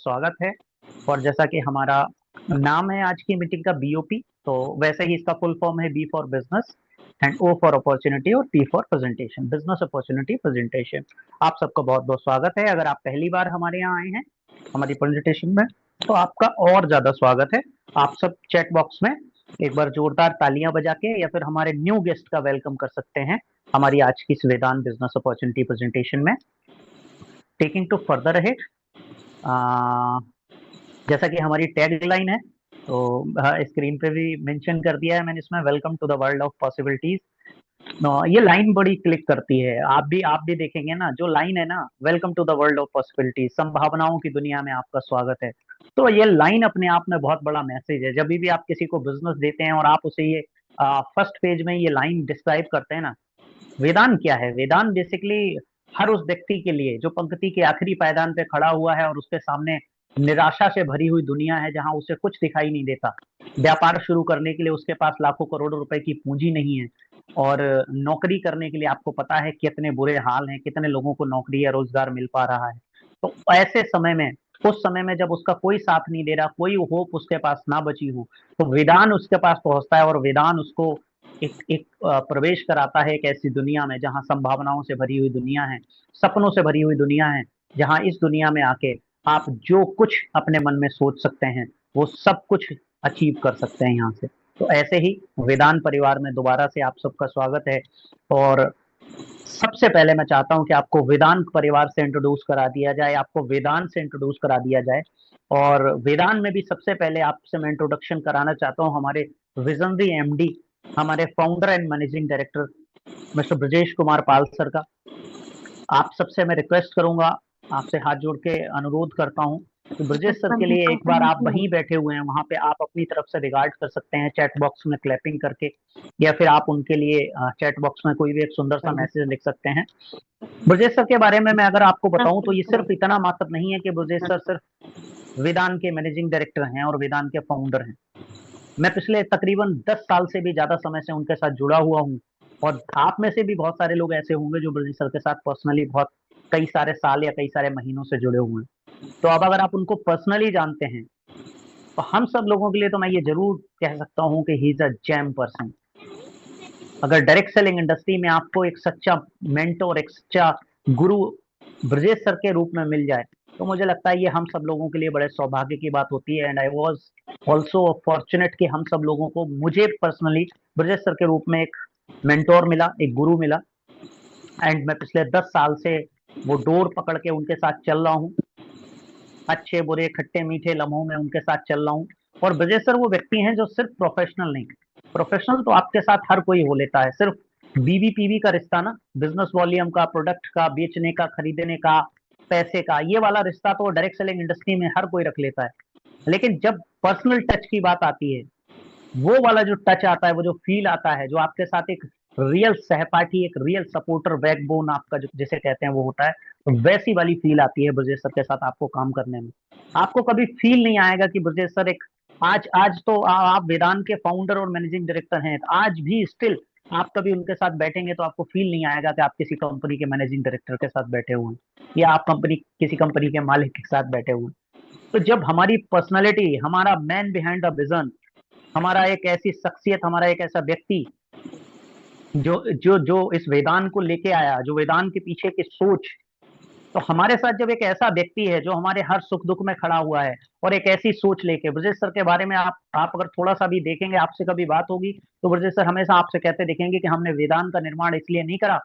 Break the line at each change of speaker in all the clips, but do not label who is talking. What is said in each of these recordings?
स्वागत है। और जैसा कि हमारा नाम है आज की मीटिंग का बीओपी, तो वैसे ही इसका फुल फॉर्म है B for business and O for opportunity और P for presentation, business opportunity presentation. आप सबका बहुत बहुत स्वागत है। अगर आप पहली बार हमारे यहाँ आए हैं हमारी प्रेजेंटेशन में, तो आपका और ज्यादा स्वागत है। आप सब चैट बॉक्स में एक बार जोरदार तालियां बजा के या फिर हमारे न्यू गेस्ट का वेलकम कर सकते हैं हमारी आज की इस वेदांत बिजनेस अपॉर्चुनिटी प्रेजेंटेशन में। टेकिंग टू फर्दर है, जैसा कि हमारी टैग लाइन है, तो स्क्रीन पे भी मेंशन कर दिया है मैंने इसमें, welcome to the world of possibilities. ये लाइन बड़ी क्लिक करती है। आप भी देखेंगे ना, जो लाइन है ना, welcome to the world of possibilities, संभावनाओं की दुनिया में आपका स्वागत है। तो ये लाइन अपने आप में बहुत बड़ा मैसेज है। जब भी आप किसी को बिजनेस देते हैं और आप उसे ये फर्स्ट पेज में ये लाइन डिस्क्राइब करते हैं ना, वेदांत क्या है? वेदांत बेसिकली हर उस व्यक्ति के लिए जो पंक्ति के आखिरी पायदान पे खड़ा हुआ है और उसके सामने निराशा से भरी हुई दुनिया है, जहां उसे कुछ दिखाई नहीं देता। व्यापार शुरू करने के लिए उसके पास लाखों करोड़ों रुपए की पूंजी नहीं है, और नौकरी करने के लिए आपको पता है कितने बुरे हाल हैं, कितने लोगों को नौकरी या रोजगार मिल पा रहा है। तो ऐसे समय में, उस समय में जब उसका कोई साथ नहीं दे रहा, कोई होप उसके पास ना बची हो, तो वेदांत उसके पास पहुंचता है और वेदांत उसको एक प्रवेश कराता है एक ऐसी दुनिया में जहां संभावनाओं से भरी हुई दुनिया है, सपनों से भरी हुई दुनिया है, जहां इस दुनिया में आके आप जो कुछ अपने मन में सोच सकते हैं वो सब कुछ अचीव कर सकते हैं यहाँ से। तो ऐसे ही वेदांत परिवार में दोबारा से आप सबका स्वागत है। और सबसे पहले मैं चाहता हूं कि आपको वेदांत परिवार से इंट्रोड्यूस करा दिया जाए, आपको वेदांत से इंट्रोड्यूस करा दिया जाए। और वेदांत में भी सबसे पहले आपसे मैं इंट्रोडक्शन कराना चाहता हूं हमारे विजनरी एमडी, हमारे founder and managing director mister Brajesh Kumar Pal sir का। आप सबसे मैं रिक्वेस्ट करूंगा, आपसे हाथ जोड़ के अनुरोध करता हूं कि ब्रजेश सर के लिए एक बार आप वहीं बैठे हुए हैं, वहां पे आप अपनी तरफ से रिगार्ड कर सकते हैं चैट बॉक्स में क्लैपिंग करके, या फिर आप उनके लिए चैट बॉक्स में कोई भी एक सुंदर सा मैसेज लिख सकते हैं। ब्रजेश सर के बारे में मैं अगर आपको बताऊं तो ये सिर्फ इतना मात्र नहीं है कि ब्रजेश सर सिर्फ वेदांत के मैनेजिंग डायरेक्टर हैं और वेदांत के फाउंडर हैं। मैं पिछले तकरीबन 10 साल से भी ज्यादा समय से उनके साथ जुड़ा हुआ हूँ। और आप में से भी बहुत सारे लोग ऐसे होंगे जो ब्रजेश सर के साथ पर्सनली बहुत कई सारे साल या कई सारे महीनों से जुड़े हुए हैं। तो अब अगर आप उनको पर्सनली जानते हैं, तो हम सब लोगों के लिए तो मैं ये जरूर कह सकता हूँ कि he is a jam person. अगर डायरेक्ट सेलिंग इंडस्ट्री में आपको एक सच्चा मेंटोर, एक सच्चा गुरु ब्रजेश सर के रूप में मिल जाए, तो मुझे लगता है ये हम सब लोगों के लिए बड़े सौभाग्य की बात होती है। And I was also fortunate कि हम सब लोगों को, मुझे पर्सनली ब्रजेश सर के रूप में एक मेंटोर मिला, एक गुरु मिला। एंड मैं पिछले 10 साल से वो डोर पकड़ के उनके साथ चल रहा हूँ, अच्छे बुरे खट्टे मीठे लम्हों में उनके साथ चल रहा हूँ। और ब्रजेश सर वो व्यक्ति हैं जो सिर्फ प्रोफेशनल नहीं, प्रोफेशनल तो आपके साथ हर कोई हो लेता है, सिर्फ बीवी पीवी का रिश्ता ना, बिजनेस वॉल्यूम का, प्रोडक्ट का, बेचने का, खरीदने का, पैसे का, ये वाला रिश्ता तो डायरेक्ट सेलिंग इंडस्ट्री में हर कोई रख लेता है। लेकिन जब पर्सनल टच की बात आती है, वो वाला जो टच आता है, वो जो फील आता है, जो आपके साथ एक रियल सहपाठी, एक रियल सपोर्टर, बैकबोन आपका जो जिसे कहते हैं वो होता है, तो वैसी वाली फील आती है ब्रजेश सर के साथ आपको काम करने में। आपको कभी फील नहीं आएगा कि ब्रजेश सर एक, आज आज तो आप वेदांत के फाउंडर और मैनेजिंग डायरेक्टर हैं, तो आज भी स्टिल आप कभी उनके साथ बैठेंगे तो आपको फील नहीं आएगा कि आप किसी कंपनी के मैनेजिंग डायरेक्टर के साथ बैठे हुए हैं या आप किसी कंपनी के मालिक के साथ बैठे हुए हैं। तो जब हमारी पर्सनैलिटी, हमारा मैन बिहाइंड द विजन, हमारा एक ऐसी शख्सियत, हमारा एक ऐसा व्यक्ति जो जो जो इस वेदांत को लेके आया, जो वेदांत के पीछे की सोच, तो हमारे साथ जब एक ऐसा व्यक्ति है जो हमारे हर सुख दुख में खड़ा हुआ है और एक ऐसी सोच लेके, ब्रजेश सर के बारे में आप अगर थोड़ा सा भी देखेंगे, आपसे कभी बात होगी तो ब्रजेश सर हमेशा आपसे कहते दिखेंगे कि हमने वेदांत का निर्माण इसलिए नहीं करा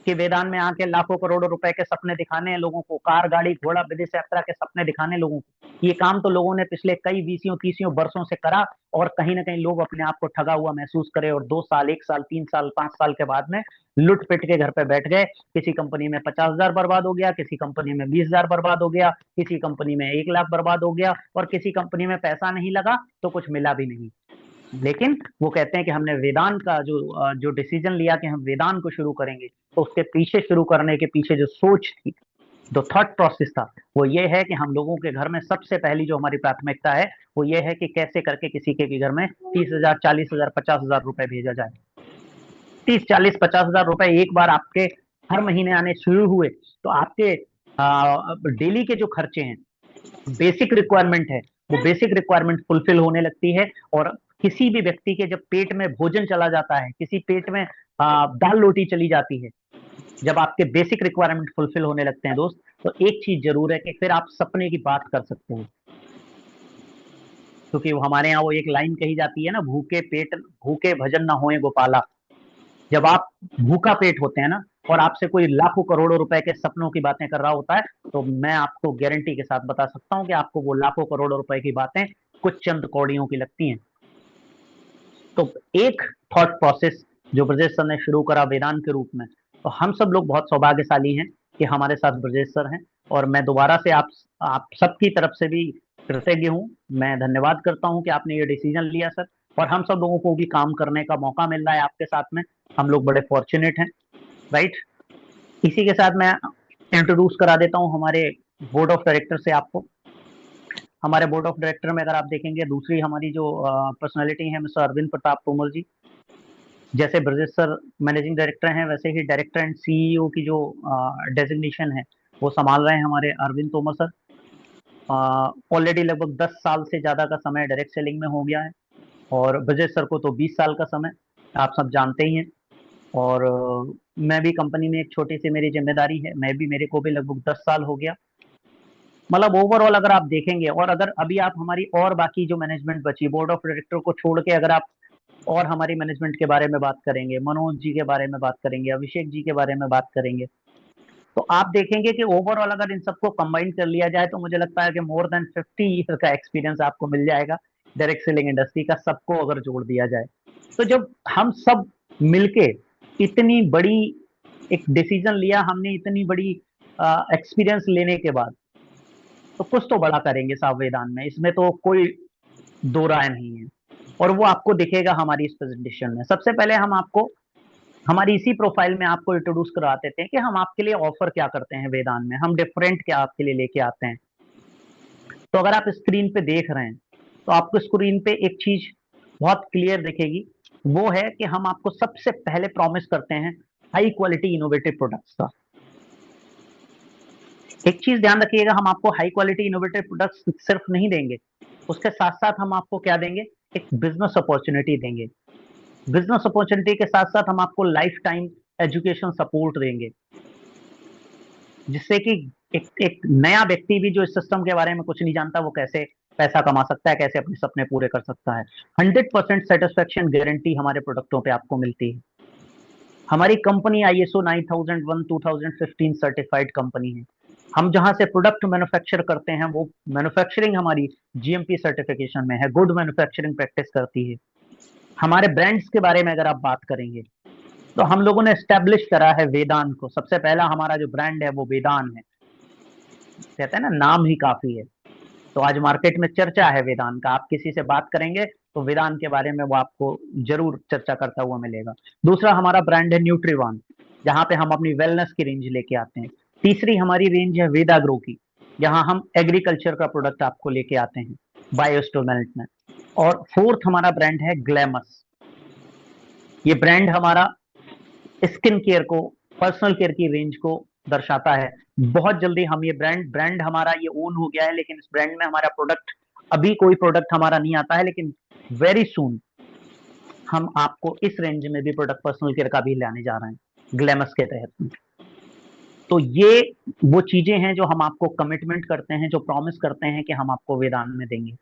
कि वेदांत में आके लाखों करोड़ों रुपए के सपने दिखाने हैं लोगों को, कार गाड़ी घोड़ा विदेश यात्रा के सपने दिखाने लोगों को। ये काम तो लोगों ने पिछले कई 20 30 वर्षों से करा, और कहीं ना कहीं लोग अपने आप को ठगा हुआ महसूस करे, और 2 साल, 1 साल, 3 साल, 5 साल के बाद में लुट पिट के घर पे बैठ गए। किसी कंपनी में 50,000 बर्बाद हो गया, किसी कंपनी में 20,000 बर्बाद हो गया, किसी कंपनी में 1 लाख बर्बाद हो गया, और किसी कंपनी में पैसा नहीं लगा तो कुछ मिला भी नहीं। लेकिन वो कहते हैं कि हमने वेदांत का जो डिसीजन लिया कि हम वेदांत को शुरू करेंगे, तो उसके पीछे, शुरू करने के पीछे जो सोच थी, जो थॉट प्रोसेस था, वो ये है कि हम लोगों के घर में सबसे पहली जो हमारी प्राथमिकता है वो ये है कि कैसे करके किसी के भी घर में 30,000, 40,000, 50,000 रुपए भेजा जाए। 30, 40, 50,000 रुपए एक बार आपके हर महीने आने शुरू हुए तो आपके डेली के जो खर्चे हैं, बेसिक रिक्वायरमेंट है, वो बेसिक रिक्वायरमेंट फुलफिल होने लगती है। और किसी भी व्यक्ति के जब पेट में भोजन चला जाता है, किसी पेट में दाल रोटी चली जाती है, जब आपके बेसिक रिक्वायरमेंट फुलफिल होने लगते हैं दोस्त, तो एक चीज जरूर है कि फिर आप सपने की बात कर सकते हो। क्योंकि वो हमारे यहाँ वो एक लाइन कही जाती है ना, भूखे भजन न होए गोपाला। जब आप भूखा पेट होते हैं ना, और आपसे कोई लाखों करोड़ों रुपए के सपनों की बातें कर रहा होता है, तो मैं आपको गारंटी के साथ बता सकता हूं कि आपको वो लाखों करोड़ों रुपए की बातें कुछ चंद कौड़ियों की लगती हैं। तो एक थॉट प्रोसेस जो ब्रजेश सर ने शुरू करा वेदांत के रूप में, तो हम सब लोग बहुत सौभाग्यशाली हैं कि हमारे साथ ब्रजेश सर हैं। और मैं दोबारा से आप सबकी तरफ से भी कृतज्ञ हूँ। मैं धन्यवाद करता हूँ कि आपने ये डिसीजन लिया सर, और हम सब लोगों को भी काम करने का मौका मिल रहा है आपके साथ में। हम लोग बड़े फॉर्चुनेट हैं, राइट। इसी के साथ मैं इंट्रोड्यूस करा देता हूँ हमारे बोर्ड ऑफ डायरेक्टर से आपको। हमारे बोर्ड ऑफ डायरेक्टर में अगर आप देखेंगे, दूसरी हमारी जो पर्सनालिटी है मिस्टर अरविंद प्रताप तोमर जी। जैसे ब्रजेश सर मैनेजिंग डायरेक्टर हैं, वैसे ही डायरेक्टर एंड सीईओ की जो डेजिग्नेशन है वो संभाल रहे हैं हमारे अरविंद तोमर सर। ऑलरेडी लगभग 10 साल से ज़्यादा का समय डायरेक्ट सेलिंग में हो गया है, और ब्रजेश सर को तो 20 साल का समय आप सब जानते ही हैं। और मैं भी कंपनी में एक छोटी सी मेरी जिम्मेदारी है, मेरे को भी लगभग 10 साल हो गया। मतलब ओवरऑल अगर आप देखेंगे, और अगर अभी आप हमारी और बाकी जो मैनेजमेंट बची बोर्ड ऑफ डायरेक्टर को छोड़ के, अगर आप और हमारी मैनेजमेंट के बारे में बात करेंगे, मनोज जी के बारे में बात करेंगे, अभिषेक जी के बारे में बात करेंगे, तो आप देखेंगे कि ओवरऑल अगर इन सबको कंबाइन कर लिया जाए, तो मुझे लगता है कि मोर देन 50 ईयर का एक्सपीरियंस आपको मिल जाएगा डायरेक्ट सेलिंग इंडस्ट्री का, सबको अगर जोड़ दिया जाए। तो जब हम सब मिलके इतनी बड़ी एक डिसीजन लिया, हमने इतनी बड़ी एक्सपीरियंस लेने के बाद, तो कुछ तो बड़ा करेंगे साहब वेदांत में, इसमें तो कोई दो राय नहीं है। और वो आपको दिखेगा हमारी इस प्रेजेंटेशन में। सबसे पहले हम आपको हमारी इसी प्रोफाइल में आपको इंट्रोड्यूस करा देते हैं कि हम आपके लिए ऑफर क्या करते हैं वेदांत में, हम डिफरेंट क्या आपके लिए लेके आते हैं। तो अगर आप स्क्रीन पे देख रहे हैं, तो आपको स्क्रीन पे एक चीज बहुत क्लियर दिखेगी, वो है कि हम आपको सबसे पहले प्रॉमिस करते हैं हाई क्वालिटी इनोवेटिव प्रोडक्ट्स का। एक चीज ध्यान रखिएगा, हम आपको हाई क्वालिटी इनोवेटिव प्रोडक्ट्स सिर्फ नहीं देंगे, उसके साथ साथ हम आपको क्या देंगे, एक बिजनेस अपॉर्चुनिटी देंगे। बिजनेस अपॉर्चुनिटी के साथ साथ हम आपको लाइफ टाइम एजुकेशन सपोर्ट देंगे, जिससे कि एक नया व्यक्ति भी जो इस सिस्टम के बारे में कुछ नहीं जानता, वो कैसे पैसा कमा सकता है, कैसे अपने सपने पूरे कर सकता है। 100% सेटिस्फेक्शन गारंटी हमारे प्रोडक्टों पे आपको मिलती है। हमारी कंपनी ISO 9001 2015 सर्टिफाइड कंपनी है। हम जहां से प्रोडक्ट मैन्युफैक्चर करते हैं, वो मैन्युफैक्चरिंग हमारी GMP सर्टिफिकेशन में है, गुड मैन्युफैक्चरिंग प्रैक्टिस करती है। हमारे ब्रांड्स के बारे में अगर आप बात करेंगे, तो हम लोगों ने एस्टेब्लिश करा है वेदांत को। सबसे पहला हमारा जो ब्रांड है वो वेदांत है। कहते हैं ना, नाम ही काफी है। तो आज मार्केट में चर्चा है वेदांत का, आप किसी से बात करेंगे तो वेदांत के बारे में वो आपको जरूर चर्चा करता हुआ मिलेगा। दूसरा हमारा ब्रांड है न्यूट्रीवान, जहां पे हम अपनी वेलनेस की रेंज लेके आते हैं। तीसरी हमारी रेंज है वेदा ग्रो की, जहां हम एग्रीकल्चर का प्रोडक्ट आपको लेके आते हैं बायोस्टिमुलेंट में। और फोर्थ हमारा ब्रांड है ग्लैमस। ये ब्रांड हमारा स्किन केयर को, पर्सनल केयर की रेंज को दर्शाता है। बहुत जल्दी हम ये ब्रांड हमारा ये ओन हो गया है, लेकिन इस ब्रांड में हमारा प्रोडक्ट, अभी कोई प्रोडक्ट हमारा नहीं आता है, लेकिन वेरी सून हम आपको इस रेंज में भी प्रोडक्ट पर्सनल केयर का भी लाने जा रहे हैं ग्लैमस के तहत। तो ये वो चीजें हैं जो हम आपको कमिटमेंट करते हैं, जो प्रॉमिस करते हैं कि हम आपको वेदांत में देंगे।